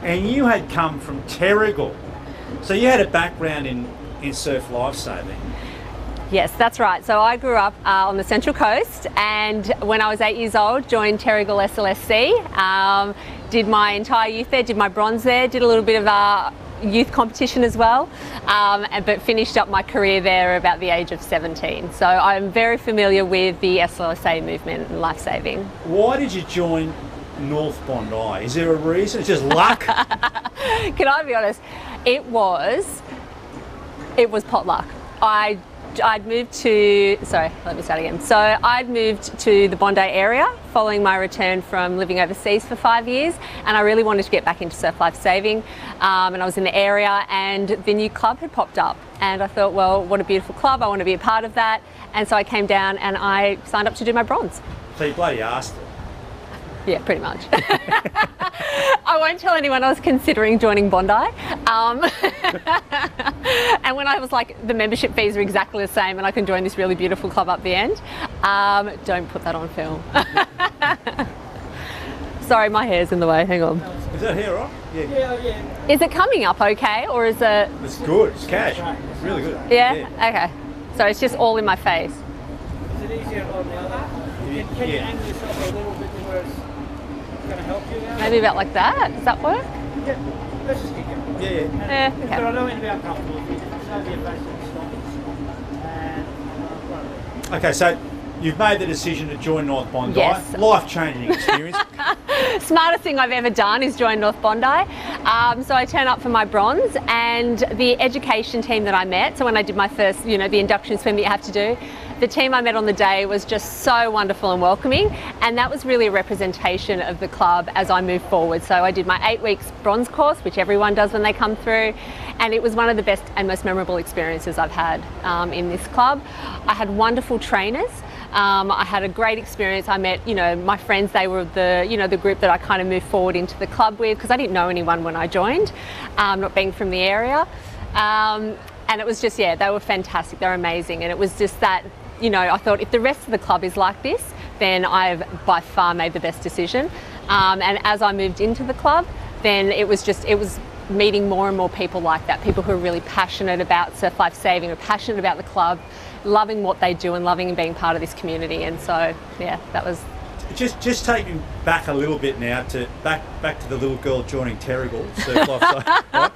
And you had come from Terrigal. So you had a background in surf lifesaving. Yes, that's right. So I grew up on the Central Coast, and when I was 8 years old, joined Terrigal SLSC, did my entire youth there, did my bronze there, did a little bit of youth competition as well, but finished up my career there about the age of 17. So I'm very familiar with the SLSA movement and lifesaving. Why did you join North Bondi? Is there a reason? It's just luck? Can I be honest? It was potluck. I'd moved to, sorry, let me start again. So I'd moved to the Bondi area following my return from living overseas for 5 years, and I really wanted to get back into surf lifesaving, and I was in the area and the new club had popped up, and I thought, well, what a beautiful club, I want to be a part of that, and so I came down and I signed up to do my bronze. So you bloody asked it? Yeah, pretty much. I won't tell anyone I was considering joining Bondi. And when I was like, the membership fees are exactly the same and I can join this really beautiful club up the end, don't put that on film. Sorry, my hair's in the way, hang on. Is that hair right? Yeah. Is it coming up okay, or is it... It's good, it's cash, it's really good. Yeah? Okay. So it's just all in my face. Is it easier on the other? Can you angle yourself a little bit where it's going to help you now? Maybe about like that? Does that work? Yeah, let's just keep going. Yeah. Okay. But I don't want to be uncomfortable. It's over your face and stop. Okay, so you've made the decision to join North Bondi. Yes. Life-changing experience. Smartest thing I've ever done is join North Bondi. So I turn up for my bronze, and the education team that I met, so when I did my first, the induction swim that you have to do, the team I met on the day was just so wonderful and welcoming, and that was really a representation of the club as I moved forward. So I did my 8 weeks bronze course, which everyone does when they come through, and it was one of the best and most memorable experiences I've had in this club. I had wonderful trainers. I had a great experience. I met, my friends. They were the group that I kind of moved forward into the club with, because I didn't know anyone when I joined, not being from the area. And it was just, they were fantastic. They were amazing. And it was just that, I thought if the rest of the club is like this, then I've by far made the best decision. And as I moved into the club, then it was meeting more and more people like that, people who are really passionate about surf life saving, are passionate about the club, loving what they do and loving being part of this community. And so, that was... Just taking back a little bit now to back to the little girl joining Terrigal surf life. Right?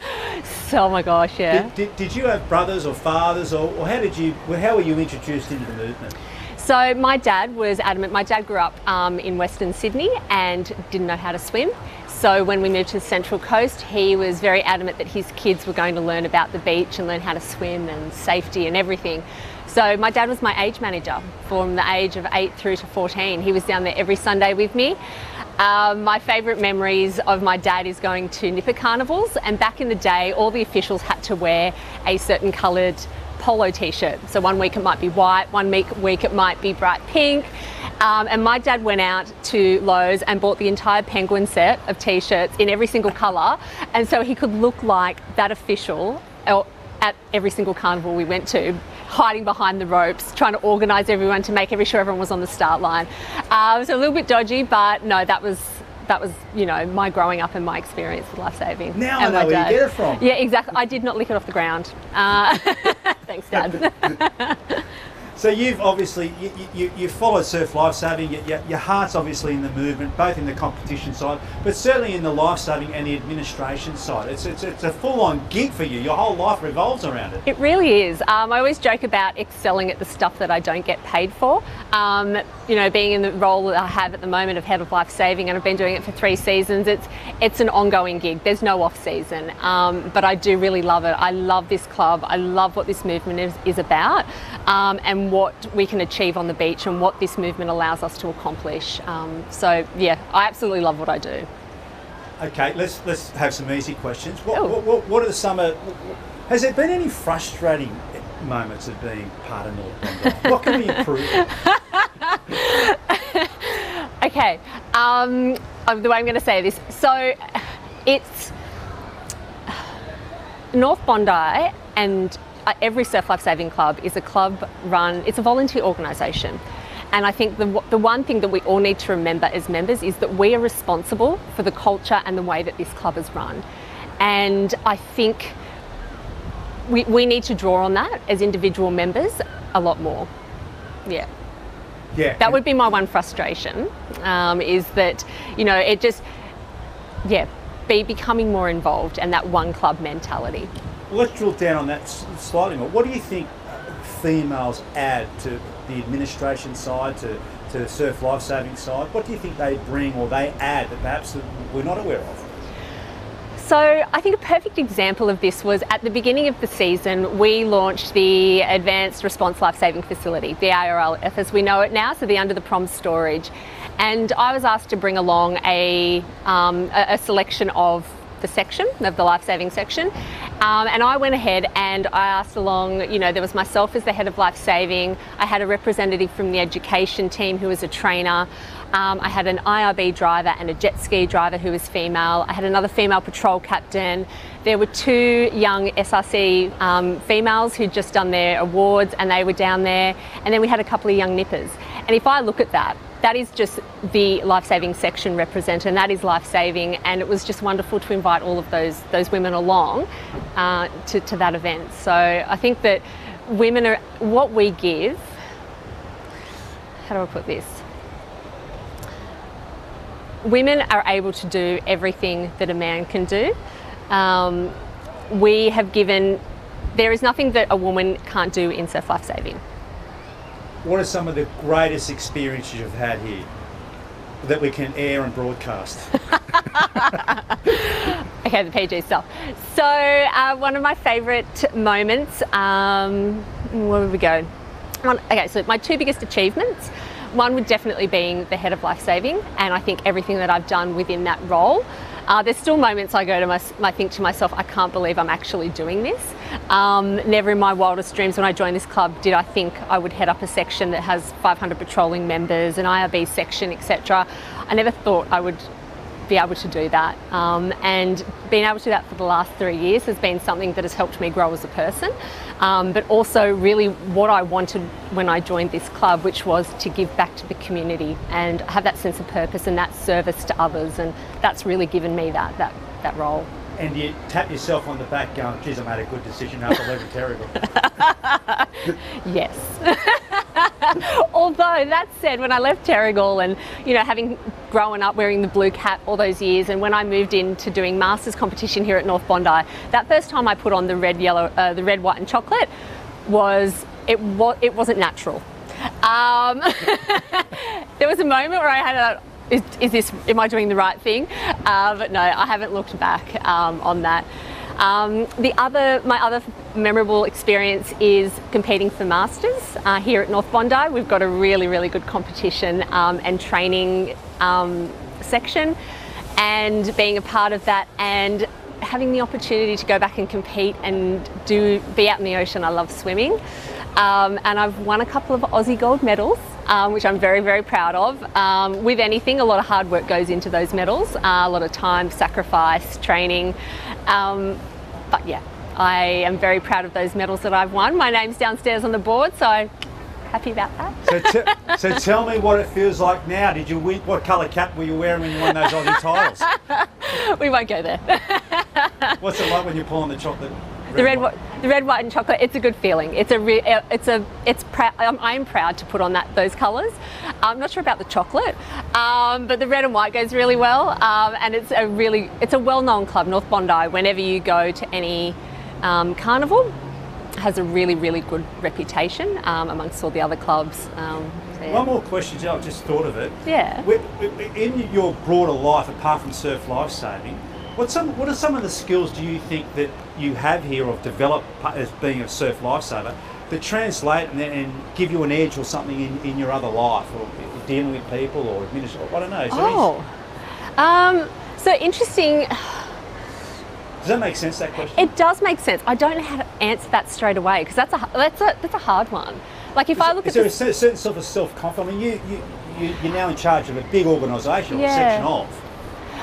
Oh my gosh, yeah. Did you have brothers or fathers, or how were you introduced into the movement? So my dad was adamant. My dad grew up in Western Sydney and didn't know how to swim. So when we moved to the Central Coast, he was very adamant that his kids were going to learn about the beach and learn how to swim and safety and everything. So my dad was my age manager from the age of 8 through to 14. He was down there every Sunday with me. My favourite memories of my dad is going to Nipper carnivals, and back in the day all the officials had to wear a certain coloured polo t-shirt. So one week it might be white, one week it might be bright pink. And my dad went out to Lowe's and bought the entire penguin set of t-shirts in every single colour, and so he could look like that official at every single carnival we went to, hiding behind the ropes, trying to organise everyone to make sure everyone was on the start line. It was a little bit dodgy, but no, that was my growing up and my experience with lifesaving. Now I know where you get it from. Yeah, exactly. I did not lick it off the ground. Thanks, Dad. So you've obviously, you followed surf lifesaving, your heart's obviously in the movement, both in the competition side, but certainly in the lifesaving and the administration side. It's a full-on gig for you. Your whole life revolves around it. It really is. I always joke about excelling at the stuff that I don't get paid for. Being in the role that I have at the moment of Head of Lifesaving, and I've been doing it for 3 seasons, it's an ongoing gig. There's no off-season, but I do really love it. I love this club. I love what this movement is about, and what we can achieve on the beach and what this movement allows us to accomplish. I absolutely love what I do. Okay, let's have some easy questions. What are some of... Has there been any frustrating moments of being part of North Bondi? What can we improve? Okay, the way I'm going to say this. So it's North Bondi, and every surf life saving club is a club run, it's a volunteer organisation. And I think the one thing that we all need to remember as members is that we are responsible for the culture and the way that this club is run. And I think we need to draw on that as individual members a lot more. Yeah. Yeah. That would be my one frustration, is that, you know, it just, yeah, be becoming more involved and that one club mentality. Well, let's drill down on that slightly more. What do you think females add to the administration side, to the surf lifesaving side? What do you think they bring or they add that perhaps we're not aware of? So I think a perfect example of this was at the beginning of the season, we launched the Advanced Response Lifesaving Facility, the ARLF as we know it now, so the under the prom storage. And I was asked to bring along a selection of the section, of the lifesaving section. And I went ahead and I asked along, you know, there was myself as the head of lifesaving. I had a representative from the education team who was a trainer. I had an IRB driver and a jet ski driver who was female. I had another female patrol captain. There were 2 young SRC females who'd just done their awards and they were down there. And then we had a couple of young nippers. And if I look at that, that is just the lifesaving section represented, and that is lifesaving. And it was just wonderful to invite all of those women along to that event. So I think that women are what we give. How do I put this? Women are able to do everything that a man can do. We have given, there is nothing that a woman can't do in surf lifesaving. What are some of the greatest experiences you've had here that we can air and broadcast? Okay, the PG stuff. So one of my favourite moments, where would we go? Okay, so my 2 biggest achievements, one would definitely be the head of lifesaving, and I think everything that I've done within that role. There's still moments I go to I think to myself, I can't believe I'm actually doing this. Never in my wildest dreams when I joined this club did I think I would head up a section that has 500 patrolling members, an IRB section, etc. I never thought I would be able to do that. And being able to do that for the last 3 years has been something that has helped me grow as a person. But also really what I wanted when I joined this club, which was to give back to the community and have that sense of purpose and that service to others. And that's really given me that role. And you tap yourself on the back going, geez, I made a good decision after leaving Terrigal. Yes. Although that said, when I left Terrigal and, you know, having grown up wearing the blue cap all those years, and when I moved into doing masters competition here at North Bondi, that first time I put on the red, white and chocolate it wasn't natural. There was a moment where I had am I doing the right thing? But no, I haven't looked back on that. My other memorable experience is competing for Masters here at North Bondi. We've got a really, really good competition and training section, and being a part of that and having the opportunity to go back and compete and be out in the ocean. I love swimming, and I've won a couple of Aussie gold medals, which I'm very, very proud of. With anything, a lot of hard work goes into those medals, a lot of time, sacrifice, training. But yeah, I am very proud of those medals that I've won. My name's downstairs on the board, so I'm happy about that. So tell me what it feels like now. Did you win? What colour cap were you wearing when you won those Aussie titles? We won't go there. What's it like when you're pulling the chocolate? The red, white, and chocolate. It's a good feeling. I am proud to put on those colours. I'm not sure about the chocolate, but the red and white goes really well. And it's a well-known club, North Bondi. Whenever you go to any carnival, has a really, really good reputation amongst all the other clubs. So yeah. One more question, I've just thought of it. Yeah. In your broader life, apart from surf lifesaving, what are some of the skills do you think that you have here or have developed as being a surf lifesaver that translate and give you an edge or something in your other life, or dealing with people or administration? I don't know. So interesting. Does that make sense, that question? It does make sense. I don't know how to answer that straight away because that's a hard one. Like if I look at a certain sort of self-confidence. I mean, you're now in charge of a big organisation or section of.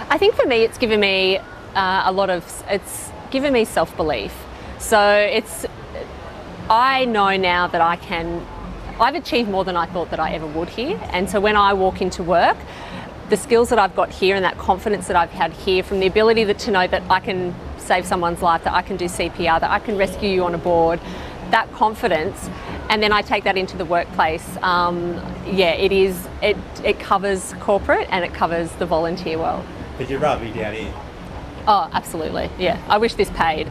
I think for me, it's given me it's given me self-belief. So I know now that I can I've achieved more than I thought that I ever would here. And so when I walk into work, the skills that I've got here and that confidence that I've had here, from the ability to know that I can save someone's life, that I can do CPR, that I can rescue you on a board, that confidence, and then I take that into the workplace. It covers corporate and it covers the volunteer world. But you're rugby down here. Oh, absolutely, yeah. I wish this paid.